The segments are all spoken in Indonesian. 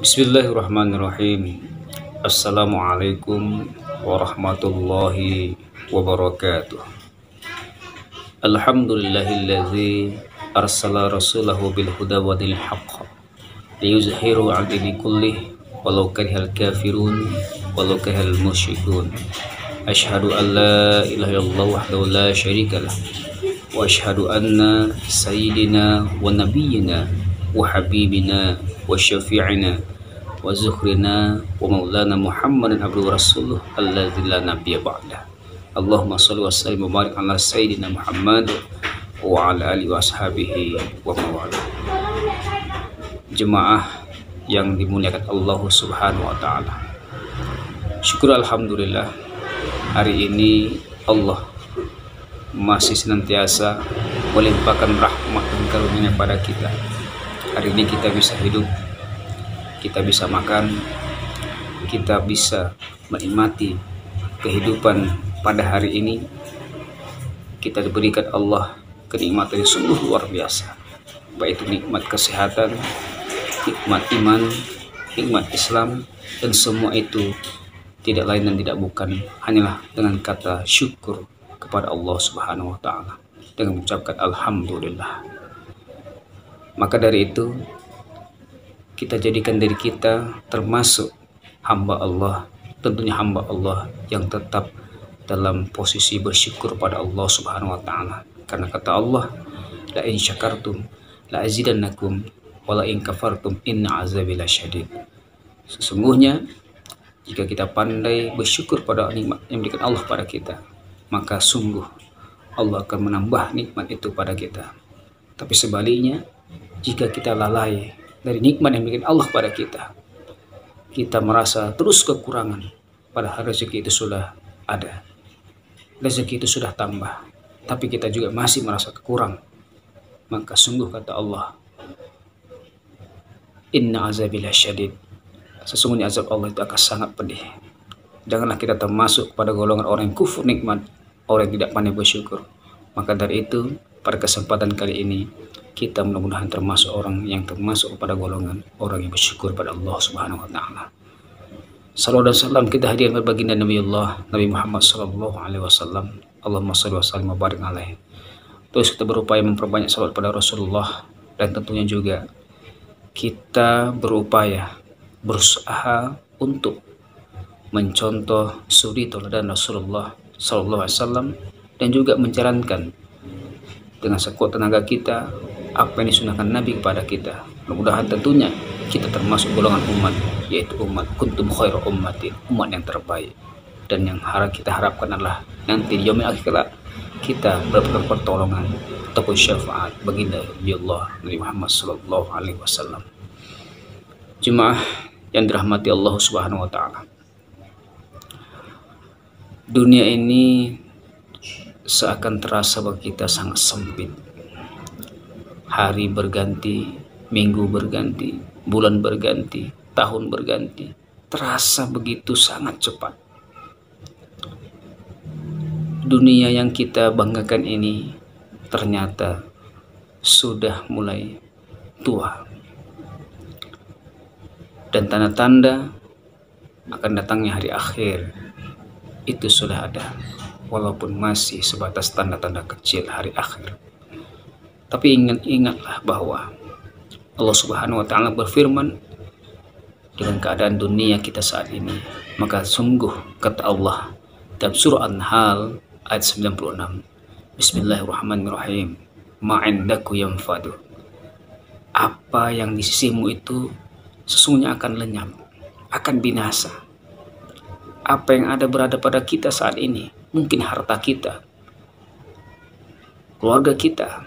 Bismillahirrahmanirrahim. Assalamualaikum warahmatullahi wabarakatuh. Alhamdulillahilladzi arsala rasulahu bil huda wa dinil haqq liyuzhiru 'ala dini kullih walau karihal kafirun walau karihal musyrikun. Asyhadu an la ilaha illallah wahdahu la syarikalah wa asyhadu anna sayyidina wa nabiyyina wa habibina wa syafi'ina wa zuhrina wa maulana Muhammadin abduhu rasuluh alladzi la nabiyya ba'dah. Allahumma shalli wa sallim wa barik ala sayyidina Muhammad wa ala alihi wa ashabihi wa mawala. Jemaah yang dimuliakan Allah Subhanahu wa taala. Syukur alhamdulillah, hari ini Allah masih senantiasa melimpahkan rahmat dan karunia pada kita. Hari ini kita bisa hidup, kita bisa makan, kita bisa menikmati kehidupan pada hari ini. Kita diberikan Allah kenikmatan yang sungguh luar biasa, baik itu nikmat kesehatan, nikmat iman, nikmat Islam, dan semua itu tidak lain dan tidak bukan hanyalah dengan kata syukur kepada Allah Subhanahu wa taala, dengan mengucapkan alhamdulillah. Maka dari itu kita jadikan diri kita termasuk hamba Allah, tentunya hamba Allah yang tetap dalam posisi bersyukur pada Allah Subhanahu wa taala. Karena kata Allah, la in syakartum la azidannakum wa la in kafartum inna azabi lasyadid. Sesungguhnya jika kita pandai bersyukur pada nikmat yang diberikan Allah pada kita, maka sungguh Allah akan menambah nikmat itu pada kita. Tapi sebaliknya, jika kita lalai dari nikmat yang diberikan Allah pada kita, kita merasa terus kekurangan, padahal rezeki itu sudah ada, rezeki itu sudah tambah, tapi kita juga masih merasa kekurang. Maka sungguh kata Allah, inna azabi lasyadid, sesungguhnya azab Allah itu akan sangat pedih. Janganlah kita termasuk pada golongan orang yang kufur nikmat, orang yang tidak pandai bersyukur. Maka dari itu, pada kesempatan kali ini kita mudah-mudahan termasuk orang yang termasuk pada golongan orang yang bersyukur pada Allah Subhanahu wa taala. Salawat dan salam kita hadirkan baginda Nabi Allah Nabi Muhammad sallallahu alaihi wasallam. Allahumma shalli wa sallim wa barik alaihi. Terus kita berupaya memperbanyak salawat pada Rasulullah, dan tentunya juga kita berupaya berusaha untuk mencontoh suri teladan Rasulullah sallallahu alaihi wasallam, dan juga menjalankan dengan sekuat tenaga kita apa yang disunahkan Nabi kepada kita. Mudah-mudahan tentunya kita termasuk golongan umat, yaitu umat kuntum khairu ummatin, umat yang terbaik. Dan yang kita harapkan adalah nanti di yaumil akhir kita mendapatkan pertolongan ataupun syafaat baginda Allah Nabi Muhammad sallallahu alaihi wasallam. Jemaah yang dirahmati Allah Subhanahu wa taala. Dunia ini seakan terasa bagi kita sangat sempit. Hari berganti, minggu berganti, bulan berganti, tahun berganti, terasa begitu sangat cepat. Dunia yang kita banggakan ini ternyata sudah mulai tua, dan tanda-tanda akan datangnya hari akhir itu sudah ada, walaupun masih sebatas tanda-tanda kecil hari akhir. Tapi ingatlah bahwa Allah Subhanahu wa taala berfirman dengan keadaan dunia kita saat ini. Maka sungguh kata Allah dalam surah An-Nahl ayat 96, Bismillahirrahmanirrahim, ma'indaku yanfadu, apa yang di sisimu itu sesungguhnya akan lenyap, akan binasa. Apa yang berada pada kita saat ini, mungkin harta kita, keluarga kita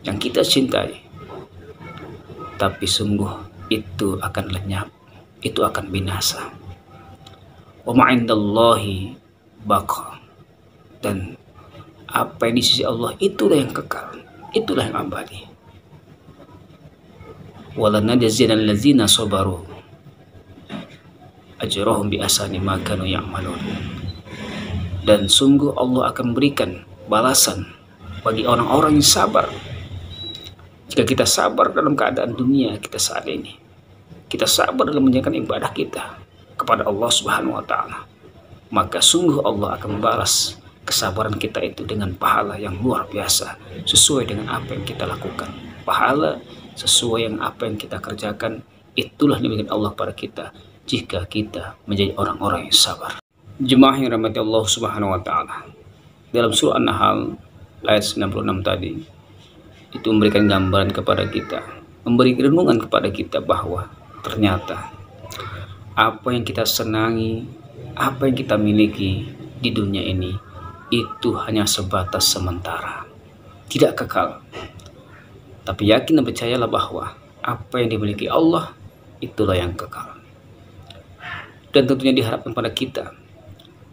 yang kita cintai, tapi sungguh itu akan lenyap, itu akan binasa. Wa ma'indallahi baqa, dan apa yang di sisi Allah itulah yang kekal, itulah yang abadi. Walanajziyannal ladzina sabaru ajrahum bi ahsani ma kanu ya'malun, dan sungguh Allah akan berikan balasan bagi orang-orang yang sabar. Jika kita sabar dalam keadaan dunia kita saat ini, kita sabar dalam menjalankan ibadah kita kepada Allah Subhanahu wa taala, maka sungguh Allah akan membalas kesabaran kita itu dengan pahala yang luar biasa sesuai dengan apa yang kita lakukan. Pahala sesuai dengan apa yang kita kerjakan, itulah diberikan Allah pada kita jika kita menjadi orang-orang yang sabar. Jemaah yang rahmati Allah Subhanahu wa taala, dalam surah An-Nahl ayat 96 tadi itu memberikan gambaran kepada kita, memberi renungan kepada kita bahwa ternyata apa yang kita senangi, apa yang kita miliki di dunia ini itu hanya sebatas sementara, tidak kekal. Tapi yakin dan percayalah bahwa apa yang dimiliki Allah itulah yang kekal. Dan tentunya diharapkan pada kita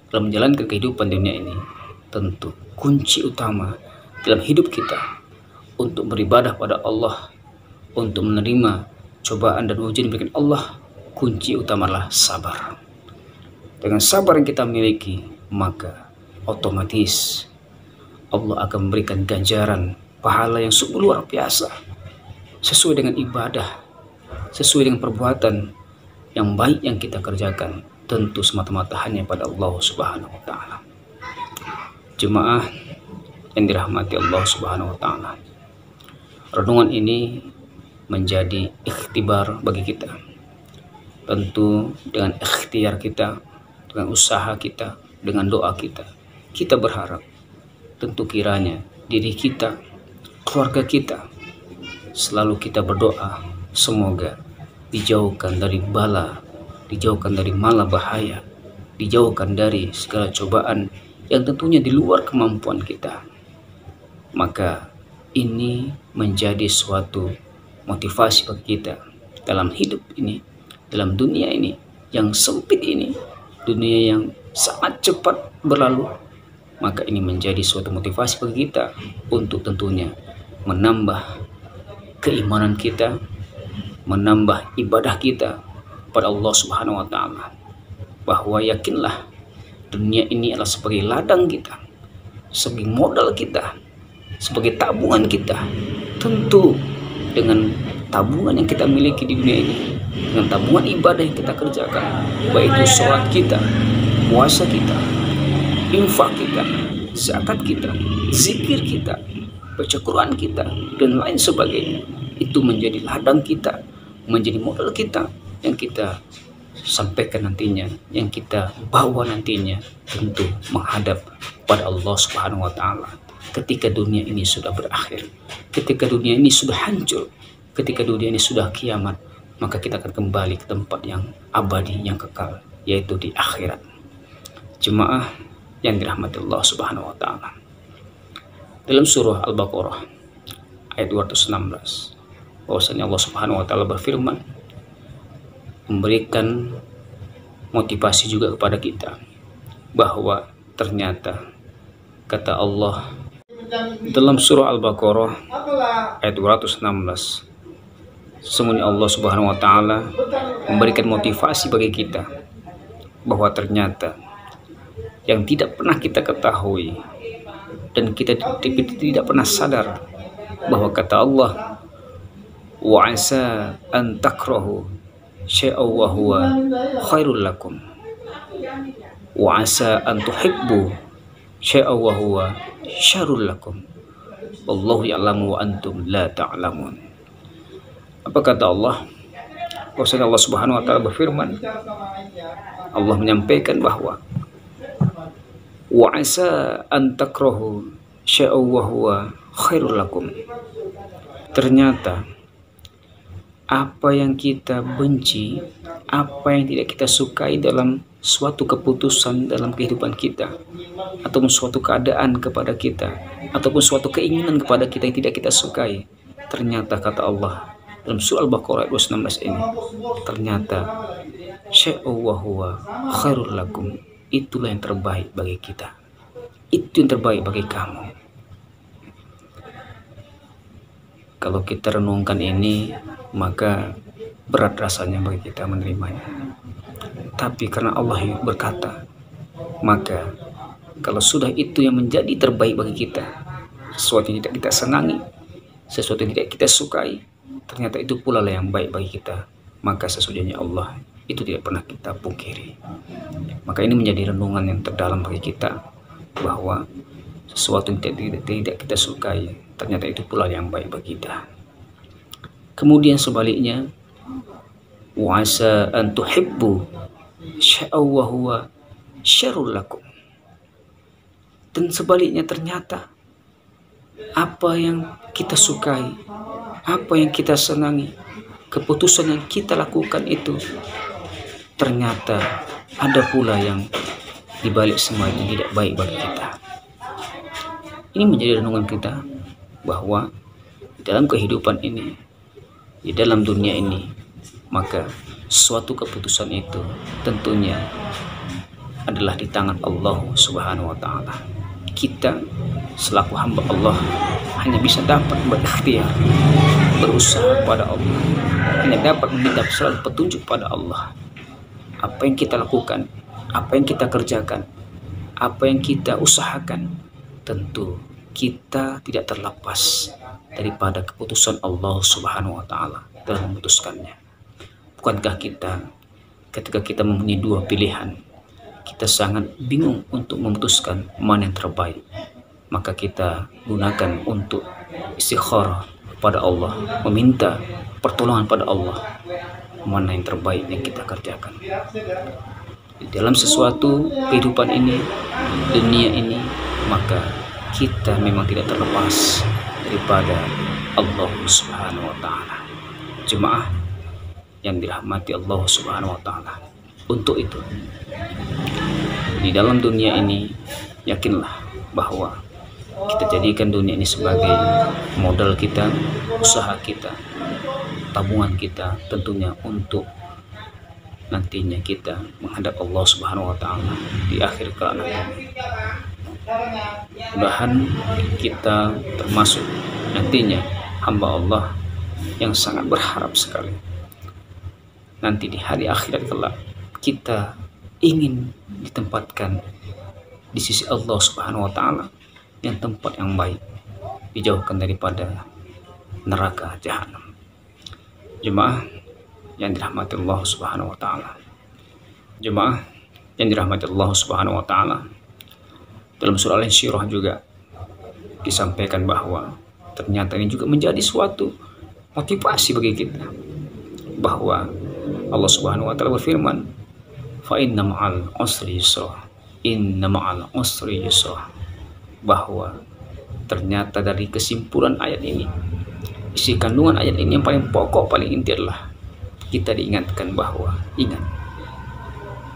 dalam menjalankan kehidupan dunia ini, tentu kunci utama dalam hidup kita untuk beribadah pada Allah, untuk menerima cobaan dan ujian yang diberikan Allah, kunci utamalah sabar. Dengan sabar yang kita miliki, maka otomatis Allah akan memberikan ganjaran pahala yang sungguh luar biasa sesuai dengan ibadah, sesuai dengan perbuatan yang baik yang kita kerjakan, tentu semata-mata hanya pada Allah Subhanahu wa taala. Jemaah yang dirahmati Allah Subhanahu wa taala, renungan ini menjadi ikhtibar bagi kita. Tentu dengan ikhtiar kita, dengan usaha kita, dengan doa kita, kita berharap tentu kiranya diri kita, keluarga kita, selalu kita berdoa semoga dijauhkan dari bala, dijauhkan dari mala bahaya, dijauhkan dari segala cobaan yang tentunya di luar kemampuan kita. Maka ini menjadi suatu motivasi bagi kita dalam hidup ini, dalam dunia ini yang sempit ini, dunia yang sangat cepat berlalu. Maka ini menjadi suatu motivasi bagi kita untuk tentunya menambah keimanan kita, menambah ibadah kita pada Allah Subhanahu wa taala, bahwa yakinlah dunia ini adalah sebagai ladang kita, sebagai modal kita, sebagai tabungan kita. Tentu dengan tabungan yang kita miliki di dunia ini, dengan tabungan ibadah yang kita kerjakan, baik itu sholat kita, puasa kita, infak kita, zakat kita, zikir kita, baca Quran kita, dan lain sebagainya, itu menjadi ladang kita, menjadi modal kita yang kita sampaikan nantinya, yang kita bawa nantinya tentu menghadap pada Allah Subhanahu wa taala. Ketika dunia ini sudah berakhir, ketika dunia ini sudah hancur, ketika dunia ini sudah kiamat, maka kita akan kembali ke tempat yang abadi, yang kekal, yaitu di akhirat. Jemaah yang dirahmati Allah Subhanahu wa taala, dalam surah Al-Baqarah ayat 216 bahwasanya Allah Subhanahu wa taala berfirman, memberikan motivasi juga kepada kita bahwa ternyata kata Allah dalam surah Al-Baqarah ayat 216, sesungguhnya Allah Subhanahu wa taala memberikan motivasi bagi kita bahwa ternyata yang tidak pernah kita ketahui dan kita tidak pernah sadar, bahwa kata Allah, wa asa an takrahu syai'an wa huwa khairul lakum wa asa an tuhibbu syai'an wa huwa syarrul lakum wallahu ya'lamu wa antum la ta'lamun. Apa kata Allah? Bahwasanya Allah Subhanahu wa taala berfirman, Allah menyampaikan bahwa wa asa an takrahu syai'an wa huwa khairul lakum, ternyata apa yang kita benci, apa yang tidak kita sukai dalam suatu keputusan dalam kehidupan kita, ataupun suatu keadaan kepada kita, ataupun suatu keinginan kepada kita yang tidak kita sukai, ternyata kata Allah dalam surah Al-Baqarah 216 ini, ternyata syai'an wa huwa khairul lakum, itulah yang terbaik bagi kita, itu yang terbaik bagi kamu. Kalau kita renungkan ini, maka berat rasanya bagi kita menerimanya. Tapi karena Allah berkata, maka kalau sudah itu yang menjadi terbaik bagi kita, sesuatu yang tidak kita senangi, sesuatu yang tidak kita sukai, ternyata itu pula lah yang baik bagi kita. maka sesudahnya Allah itu tidak pernah kita pungkiri. Maka ini menjadi renungan yang terdalam bagi kita, bahwa sesuatu yang tidak kita sukai ternyata itu pula yang baik bagi kita. Kemudian sebaliknya, wa asa an tuhibbu syai'an wa huwa syarrul lakum. Dan sebaliknya, ternyata apa yang kita sukai, apa yang kita senangi, keputusan yang kita lakukan itu ternyata ada pula yang dibalik semua itu tidak baik bagi kita. Ini menjadi renungan kita, bahwa dalam kehidupan ini, di dalam dunia ini, maka suatu keputusan itu tentunya adalah di tangan Allah Subhanahu wa Ta'ala. Kita selaku hamba Allah hanya bisa dapat berikhtiar, berusaha pada Allah, hanya dapat meminta selalu petunjuk pada Allah. Apa yang kita lakukan, apa yang kita kerjakan, apa yang kita usahakan, tentu kita tidak terlepas daripada keputusan Allah Subhanahu wa Ta'ala dalam memutuskannya. Bukankah kita ketika kita mempunyai dua pilihan, kita sangat bingung untuk memutuskan mana yang terbaik, maka kita gunakan untuk istikharah kepada Allah, meminta pertolongan pada Allah, mana yang terbaik yang kita kerjakan. Di dalam sesuatu kehidupan ini, dunia ini, maka kita memang tidak terlepas daripada Allah Subhanahu wa Ta'ala. Jemaah yang dirahmati Allah Subhanahu wa Ta'ala, untuk itu di dalam dunia ini, yakinlah bahwa kita jadikan dunia ini sebagai modal kita, usaha kita, tabungan kita, tentunya untuk nantinya kita menghadap Allah Subhanahu wa Ta'ala di akhir kelak nanti. Mudah-mudahan kita termasuk nantinya hamba Allah yang sangat berharap sekali nanti di hari akhirat kelak kita ingin ditempatkan di sisi Allah Subhanahu wa Ta'ala, yang tempat yang baik, dijauhkan daripada neraka jahanam. Jemaah yang dirahmati Allah Subhanahu wa Ta'ala, jemaah yang dirahmati Allah Subhanahu wa Ta'ala, dalam surah Al-Insyirah juga disampaikan bahwa ternyata ini juga menjadi suatu motivasi bagi kita, bahwa Allah Subhanahu wa Ta'ala berfirman, fa inna ma'al usri yusra, inna ma'al usri yusra, bahwa ternyata dari kesimpulan ayat ini, isi kandungan ayat ini yang paling pokok, paling inti adalah kita diingatkan bahwa ingat,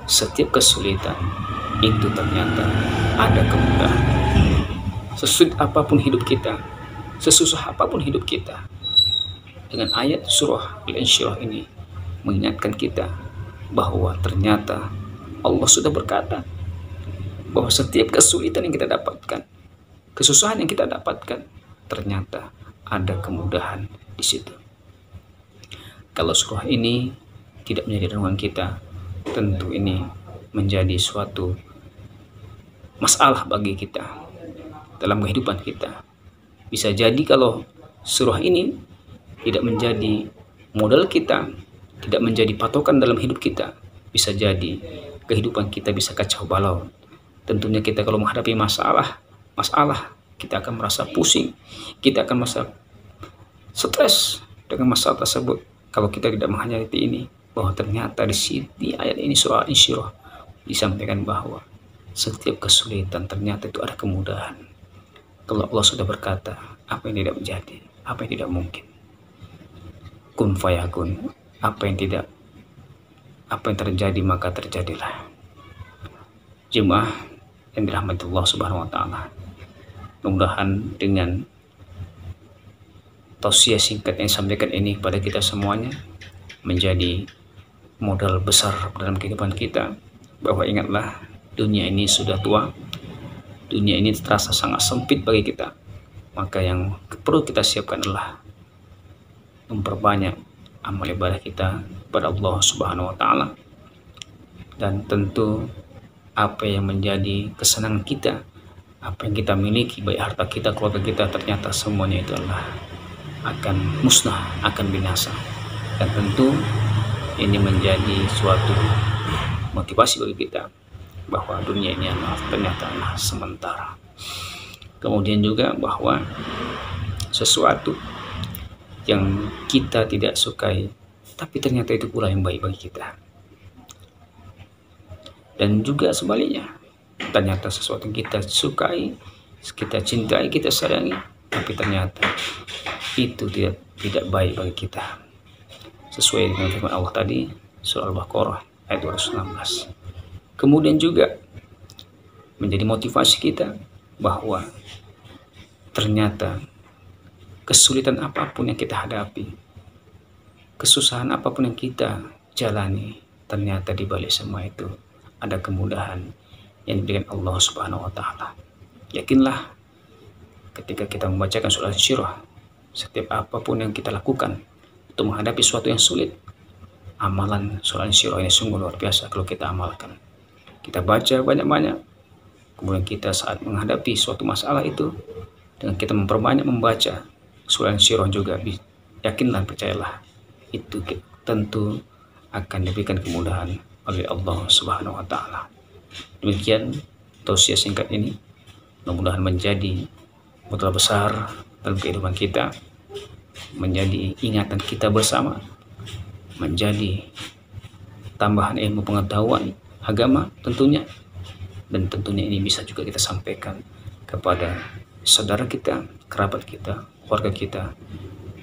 setiap kesulitan itu ternyata ada kemudahan. Sesulit apapun hidup kita, sesusah apapun hidup kita, dengan ayat surah Al-Insyirah ini mengingatkan kita bahwa ternyata Allah sudah berkata bahwa setiap kesulitan yang kita dapatkan, kesusahan yang kita dapatkan, ternyata ada kemudahan di situ. Kalau surah ini tidak menjadi renungan kita, tentu ini menjadi suatu masalah bagi kita dalam kehidupan kita. Bisa jadi kalau surah ini tidak menjadi modal kita, tidak menjadi patokan dalam hidup kita, bisa jadi kehidupan kita bisa kacau balau. Tentunya kita kalau menghadapi masalah, kita akan merasa pusing, kita akan merasa stres dengan masalah tersebut. Kalau kita tidak menghadapi ini, bahwa ternyata di sini ayat ini surah Al-Insyirah disampaikan bahwa setiap kesulitan ternyata itu ada kemudahan. Kalau Allah sudah berkata, apa yang tidak menjadi, apa yang tidak mungkin, kun fayakun, apa yang terjadi maka terjadilah. Jemaah yang dirahmati Allah Subhanahu wa Ta'ala, mudah-mudahan dengan tausiah singkat yang disampaikan ini pada kita semuanya menjadi modal besar dalam kehidupan kita, bahwa ingatlah, dunia ini sudah tua, dunia ini terasa sangat sempit bagi kita. Maka yang perlu kita siapkan adalah memperbanyak amal ibadah kita kepada Allah Subhanahu wa Ta'ala, dan tentu apa yang menjadi kesenangan kita, apa yang kita miliki, baik harta kita, keluarga kita, ternyata semuanya itu adalah akan musnah, akan binasa. Dan tentu ini menjadi suatu motivasi bagi kita bahwa dunia ini ternyata sementara. Kemudian juga bahwa sesuatu yang kita tidak sukai tapi ternyata itu pula yang baik bagi kita. Dan juga sebaliknya, ternyata sesuatu yang kita sukai, kita cintai, kita sayangi, tapi ternyata itu tidak baik bagi kita. Sesuai dengan firman Allah tadi, surah Al-Baqarah ayat 216. Kemudian juga menjadi motivasi kita bahwa ternyata kesulitan apapun yang kita hadapi, kesusahan apapun yang kita jalani, ternyata di balik semua itu ada kemudahan yang diberikan Allah Subhanahu wa taala. Yakinlah ketika kita membacakan surah Asy-Syurah, setiap apapun yang kita lakukan untuk menghadapi sesuatu yang sulit, amalan surah Asy-Syurah ini sungguh luar biasa kalau kita amalkan. Kita baca banyak-banyak, kemudian kita saat menghadapi suatu masalah itu, dengan kita memperbanyak membaca surah Asy-Syurah juga, yakinlah, percayalah, itu tentu akan diberikan kemudahan oleh Allah Subhanahu wa taala. Demikian tausiah singkat ini, mudah-mudahan menjadi modal besar dalam kehidupan kita, menjadi ingatan kita bersama, menjadi tambahan ilmu pengetahuan agama tentunya, dan tentunya ini bisa juga kita sampaikan kepada saudara kita, kerabat kita, keluarga kita,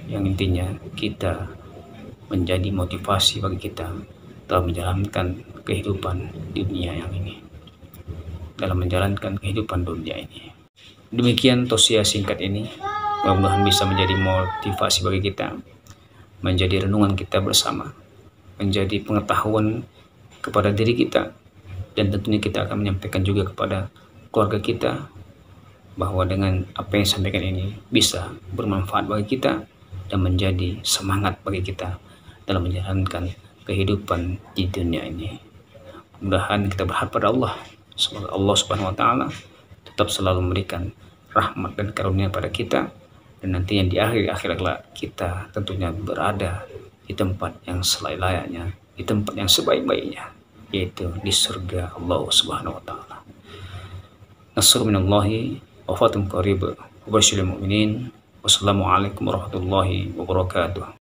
yang intinya kita menjadi motivasi bagi kita dalam menjalankan kehidupan di dunia yang ini, dalam menjalankan kehidupan dunia ini. Demikian tausiah singkat ini, mudah-mudahan bisa menjadi motivasi bagi kita, menjadi renungan kita bersama, menjadi pengetahuan kepada diri kita, dan tentunya kita akan menyampaikan juga kepada keluarga kita bahwa dengan apa yang disampaikan ini bisa bermanfaat bagi kita dan menjadi semangat bagi kita dalam menjalankan kehidupan di dunia ini. Mudah-mudahan kita berharap pada Allah, semoga Allah Subhanahu wa taala tetap selalu memberikan rahmat dan karunia pada kita, dan nantinya di akhir kita tentunya berada di tempat yang selayak-layaknya, di tempat yang sebaik-baiknya, yaitu di surga Allah Subhanahu wa taala. Nasrun minallahi wa fathun qarib wa basyiril mu'minin. Wassalamualaikum warahmatullahi wabarakatuh.